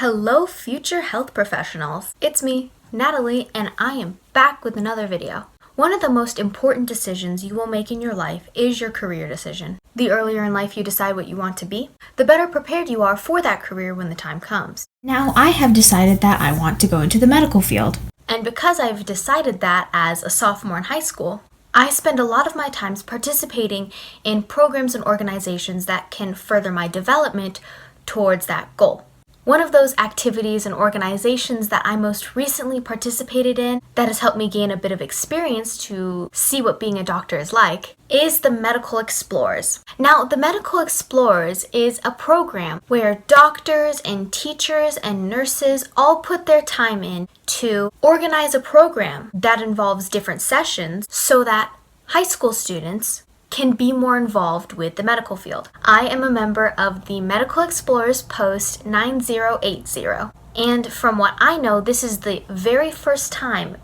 Hello, future health professionals. It's me, Natalie, and I am back with another video. One of the most important decisions you will make in your life is your career decision. The earlier in life you decide what you want to be, the better prepared you are for that career when the time comes. Now I have decided that I want to go into the medical field. And because I've decided that as a sophomore in high school, I spend a lot of my time participating in programs and organizations that can further my development towards that goal. One of those activities and organizations that I most recently participated in that has helped me gain a bit of experience to see what being a doctor is like is the Medical Explorers. Now, the Medical Explorers is a program where doctors and teachers and nurses all put their time in to organize a program that involves different sessions so that high school students can be more involved with the medical field. I am a member of the Medical Explorers Post 9080, and from what I know, this is the very first time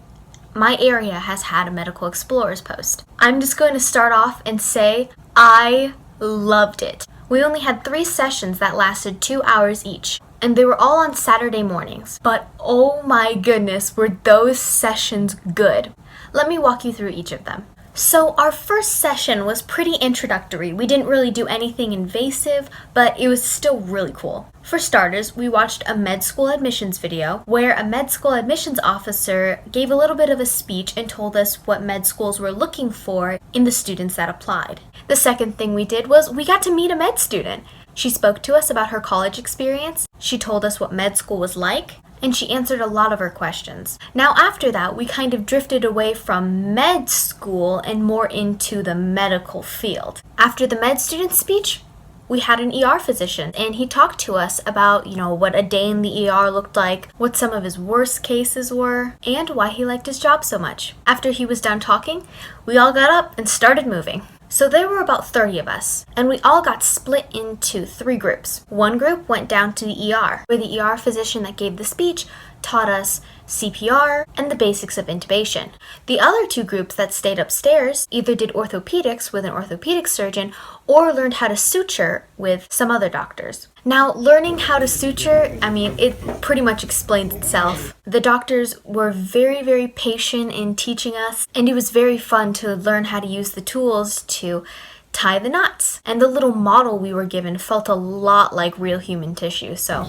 my area has had a Medical Explorers Post. I'm just going to start off and say I loved it. We only had 3 sessions that lasted 2 hours each, and they were all on Saturday mornings. But oh my goodness, were those sessions good. Let me walk you through each of them. So our first session was pretty introductory. We didn't really do anything invasive, but it was still really cool. For starters, we watched a med school admissions video where a med school admissions officer gave a little bit of a speech and told us what med schools were looking for in the students that applied. The second thing we did was we got to meet a med student. She spoke to us about her college experience, she told us what med school was like, and she answered a lot of our questions. Now after that, we kind of drifted away from med school and more into the medical field. After the med student speech, we had an ER physician, and he talked to us about, what a day in the ER looked like, what some of his worst cases were, and why he liked his job so much. After he was done talking, we all got up and started moving. So there were about 30 of us, and we all got split into 3 groups. One group went down to the ER, where the ER physician that gave the speech taught us CPR and the basics of intubation. The other 2 groups that stayed upstairs either did orthopedics with an orthopedic surgeon or learned how to suture with some other doctors. Now, learning how to suture, it pretty much explains itself. The doctors were very, very patient in teaching us, and it was very fun to learn how to use the tools to tie the knots. And the little model we were given felt a lot like real human tissue, so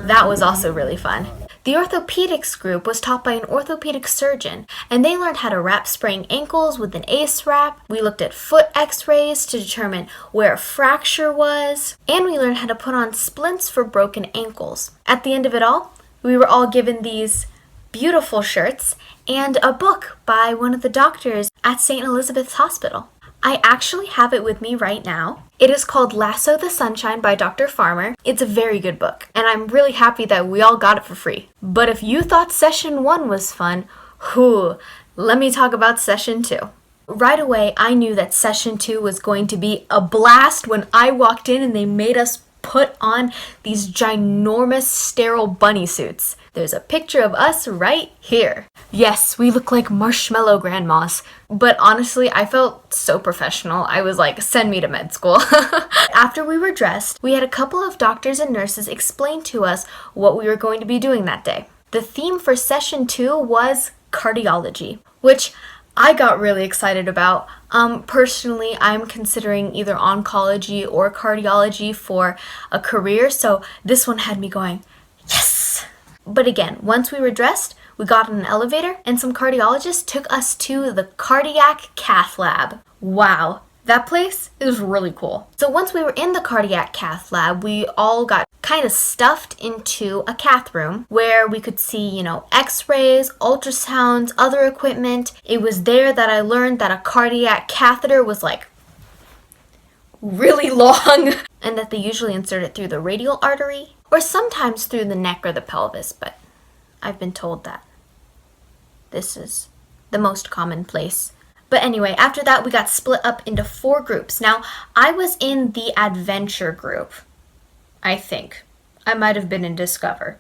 that was also really fun. The orthopedics group was taught by an orthopedic surgeon, and they learned how to wrap sprained ankles with an ACE wrap. We looked at foot x-rays to determine where a fracture was, and we learned how to put on splints for broken ankles. At the end of it all, we were all given these beautiful shirts and a book by one of the doctors at St. Elizabeth's Hospital. I actually have it with me right now. It is called Lasso the Sunshine by Dr. Farmer. It's a very good book, and I'm really happy that we all got it for free. But if you thought session 1 was fun, let me talk about session 2. Right away, I knew that session 2 was going to be a blast when I walked in and they made us put on these ginormous sterile bunny suits. There's a picture of us right here. Yes, we look like marshmallow grandmas, but honestly, I felt so professional. I was like, send me to med school. After we were dressed, we had a couple of doctors and nurses explain to us what we were going to be doing that day. The theme for session 2 was cardiology, which I got really excited about. Personally, I'm considering either oncology or cardiology for a career, so this one had me going, yes! But again, once we were dressed, we got in an elevator, and some cardiologists took us to the cardiac Cath Lab. Wow, that place is really cool. So once we were in the cardiac Cath Lab, we all got kind of stuffed into a cath room where we could see, x-rays, ultrasounds, other equipment. It was there that I learned that a cardiac catheter was like really long and that they usually insert it through the radial artery or sometimes through the neck or the pelvis, but I've been told that this is the most common place. But anyway, after that, we got split up into 4 groups. Now, I was in the adventure group, I think. I might have been in Discover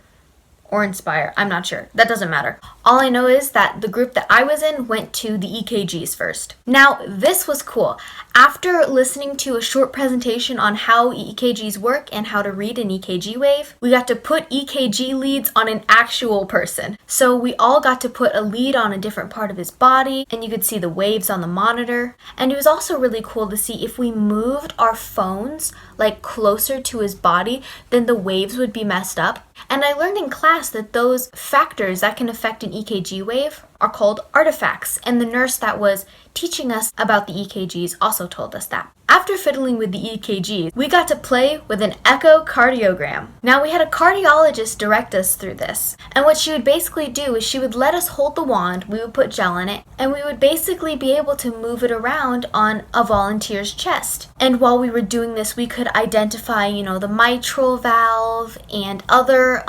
or Inspire. I'm not sure. That doesn't matter. All I know is that the group that I was in went to the EKGs first. Now, this was cool. After listening to a short presentation on how EKGs work and how to read an EKG wave, we got to put EKG leads on an actual person. So we all got to put a lead on a different part of his body, and you could see the waves on the monitor. And it was also really cool to see if we moved our phones like closer to his body, then the waves would be messed up. And I learned in class that those factors that can affect an EKG wave are called artifacts, and the nurse that was teaching us about the EKGs also told us that. After fiddling with the EKGs, we got to play with an echocardiogram. Now, we had a cardiologist direct us through this, and what she would basically do is she would let us hold the wand, we would put gel in it, and we would basically be able to move it around on a volunteer's chest. And while we were doing this, we could identify, the mitral valve and other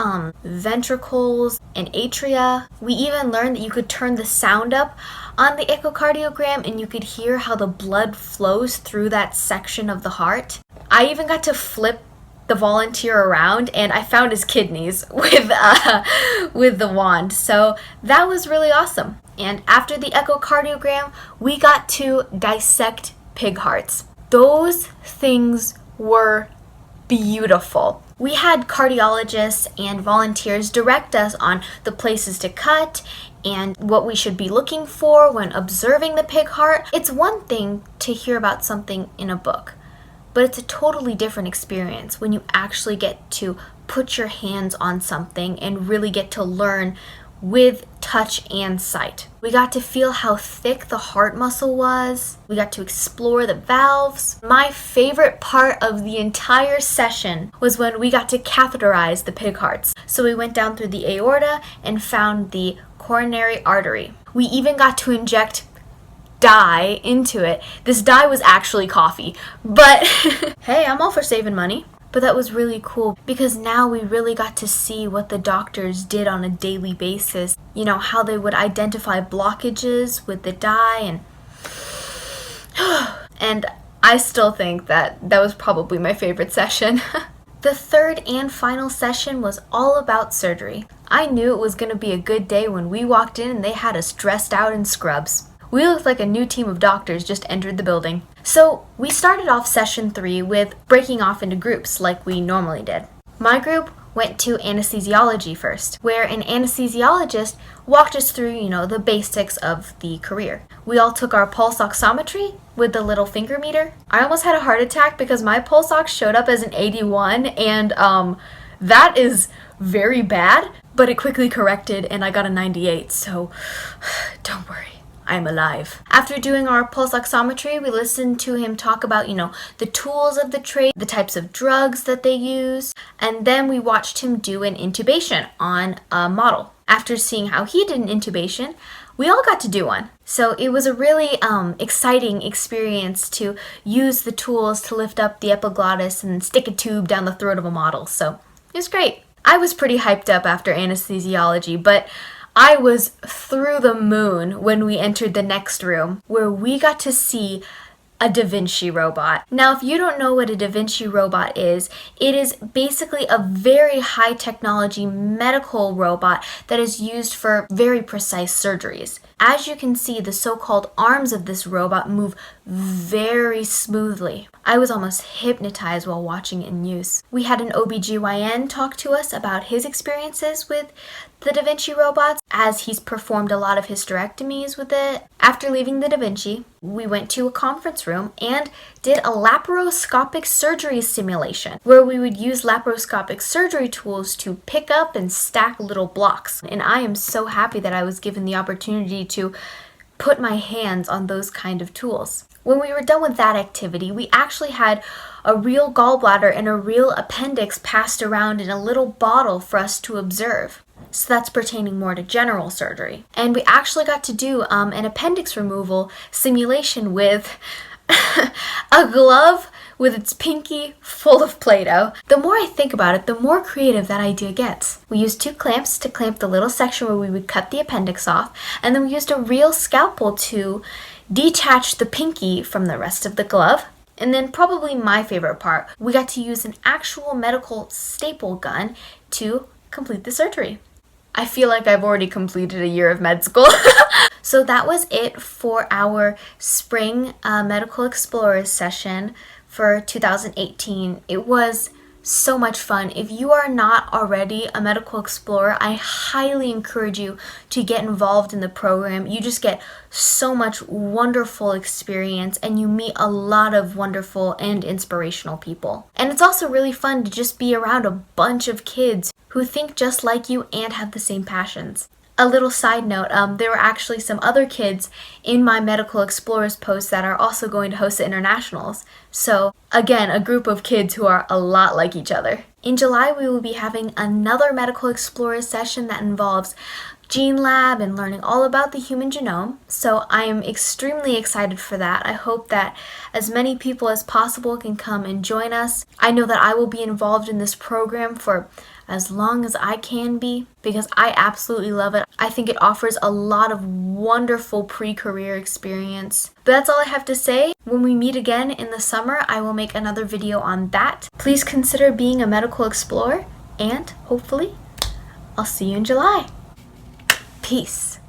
ventricles and atria. We even learned that you could turn the sound up on the echocardiogram and you could hear how the blood flows through that section of the heart. I even got to flip the volunteer around and I found his kidneys with the wand. So that was really awesome. And after the echocardiogram, we got to dissect pig hearts. Those things were beautiful. We had cardiologists and volunteers direct us on the places to cut and what we should be looking for when observing the pig heart. It's one thing to hear about something in a book, but it's a totally different experience when you actually get to put your hands on something and really get to learn with touch and sight. We got to feel how thick the heart muscle was. We got to explore the valves. My favorite part of the entire session was when we got to catheterize the pig hearts. So we went down through the aorta and found the coronary artery. We even got to inject dye into it. This dye was actually coffee, but hey, I'm all for saving money. But that was really cool because now we really got to see what the doctors did on a daily basis. How they would identify blockages with the dye and I still think that was probably my favorite session. The third and final session was all about surgery. I knew it was going to be a good day when we walked in and they had us dressed out in scrubs. We looked like a new team of doctors just entered the building. So we started off session 3 with breaking off into groups like we normally did. My group went to anesthesiology first, where an anesthesiologist walked us through, the basics of the career. We all took our pulse oximetry with the little finger meter. I almost had a heart attack because my pulse ox showed up as an 81, and that is very bad, but it quickly corrected and I got a 98, so don't worry. I'm alive. After doing our pulse oximetry, we listened to him talk about, the tools of the trade, the types of drugs that they use, and then we watched him do an intubation on a model. After seeing how he did an intubation, we all got to do one. So it was a really exciting experience to use the tools to lift up the epiglottis and stick a tube down the throat of a model. So it was great. I was pretty hyped up after anesthesiology, but I was through the moon when we entered the next room where we got to see a Da Vinci robot. Now, if you don't know what a Da Vinci robot is, it is basically a very high technology medical robot that is used for very precise surgeries. As you can see, the so-called arms of this robot move very smoothly. I was almost hypnotized while watching it in use. We had an OBGYN talk to us about his experiences with the Da Vinci robots as he's performed a lot of hysterectomies with it. After leaving the Da Vinci, we went to a conference room and did a laparoscopic surgery simulation where we would use laparoscopic surgery tools to pick up and stack little blocks. And I am so happy that I was given the opportunity to put my hands on those kind of tools. When we were done with that activity, we actually had a real gallbladder and a real appendix passed around in a little bottle for us to observe. So that's pertaining more to general surgery. And we actually got to do an appendix removal simulation with a glove with its pinky full of Play-Doh. The more I think about it, the more creative that idea gets. We used 2 clamps to clamp the little section where we would cut the appendix off, and then we used a real scalpel to detach the pinky from the rest of the glove. And then probably my favorite part, we got to use an actual medical staple gun to complete the surgery. I feel like I've already completed a year of med school. So that was it for our spring Medical Explorers session for 2018. It was so much fun. If you are not already a medical explorer, I highly encourage you to get involved in the program. You just get so much wonderful experience and you meet a lot of wonderful and inspirational people. And it's also really fun to just be around a bunch of kids who think just like you and have the same passions. A little side note, there were actually some other kids in my Medical Explorers post that are also going to host the internationals. So again, a group of kids who are a lot like each other. In July, we will be having another Medical Explorers session that involves Gene Lab and learning all about the human genome. So I am extremely excited for that. I hope that as many people as possible can come and join us. I know that I will be involved in this program for as long as I can be because I absolutely love it. I think it offers a lot of wonderful pre-career experience. But that's all I have to say. When we meet again in the summer, I will make another video on that. Please consider being a medical explorer and hopefully I'll see you in July. Peace.